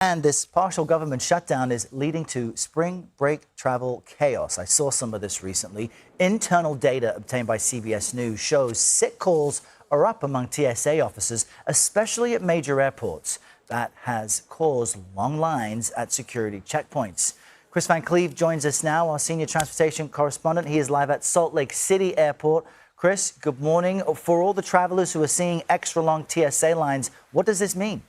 And this partial government shutdown is leading to spring break travel chaos. I saw some of this recently. Internal data obtained by CBS News shows sick calls are up among TSA officers, especially at major airports. That has caused long lines at security checkpoints. Kris Cleave joins us now, our senior transportation correspondent. He is live at Salt Lake City Airport. Kris, good morning. For all the travelers who are seeing extra long TSA lines, what does this mean?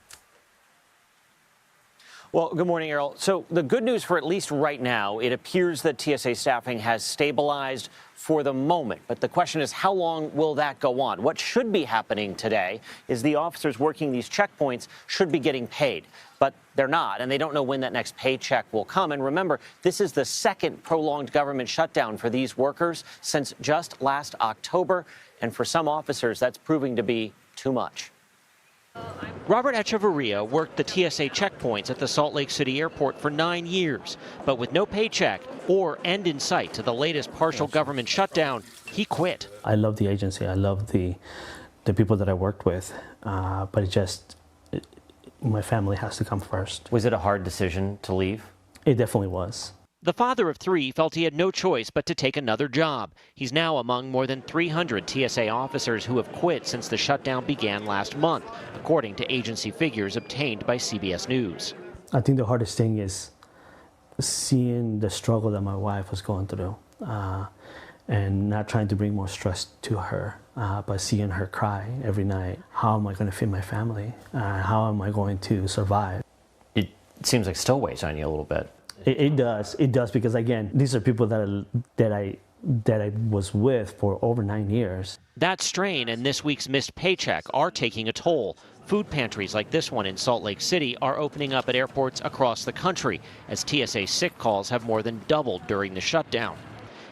Well, good morning, Errol. So the good news for at least right now, it appears that TSA staffing has stabilized for the moment. But the question is, how long will that go on? What should be happening today is the officers working these checkpoints should be getting paid. But they're not, and they don't know when that next paycheck will come. And remember, this is the second prolonged government shutdown for these workers since just last October. And for some officers, that's proving to be too much. Robert Echeverria worked the TSA checkpoints at the Salt Lake City airport for 9 years. But with no paycheck or end in sight to the latest partial government shutdown, he quit. I love the agency. I love the people that I worked with. But my family has to come first. Was it a hard decision to leave? It definitely was. The father of three felt he had no choice but to take another job. He's now among more than 300 TSA officers who have quit since the shutdown began last month, according to agency figures obtained by CBS News. I think the hardest thing is seeing the struggle that my wife was going through and not trying to bring more stress to her, but seeing her cry every night. How am I going to feed my family? How am I going to survive? It seems like it still weighs on you a little bit. It does, because again, these are people that I was with for over 9 years. That strain and this week's missed paycheck are taking a toll. Food pantries like this one in Salt Lake City are opening up at airports across the country as TSA sick calls have more than doubled during the shutdown.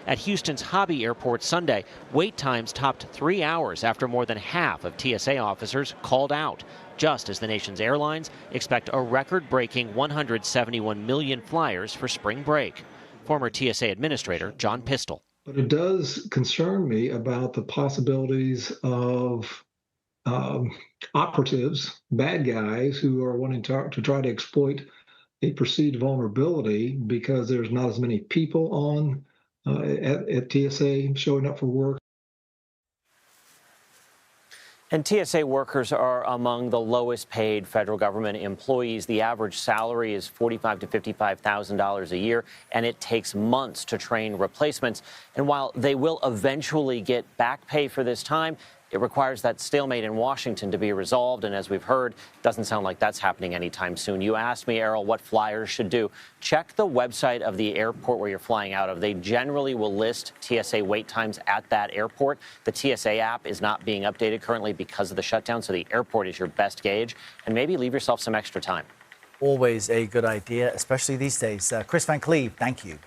At Houston's Hobby Airport Sunday, wait times topped 3 hours after more than half of TSA officers called out, just as the nation's airlines expect a record-breaking 171 million flyers for spring break. Former TSA Administrator John Pistol. But it does concern me about the possibilities of operatives, bad guys who are wanting to try to exploit a perceived vulnerability because there's not as many people on at TSA showing up for work. And TSA workers are among the lowest paid federal government employees. The average salary is $45,000 to $55,000 a year, and it takes months to train replacements. And while they will eventually get back pay for this time, it requires that stalemate in Washington to be resolved. And as we've heard, it doesn't sound like that's happening anytime soon. You asked me, Errol, what flyers should do. Check the website of the airport where you're flying out of. They generally will list TSA wait times at that airport. The TSA app is not being updated currently because of the shutdown, so the airport is your best gauge. And maybe leave yourself some extra time. Always a good idea, especially these days. Kris Cleave, thank you.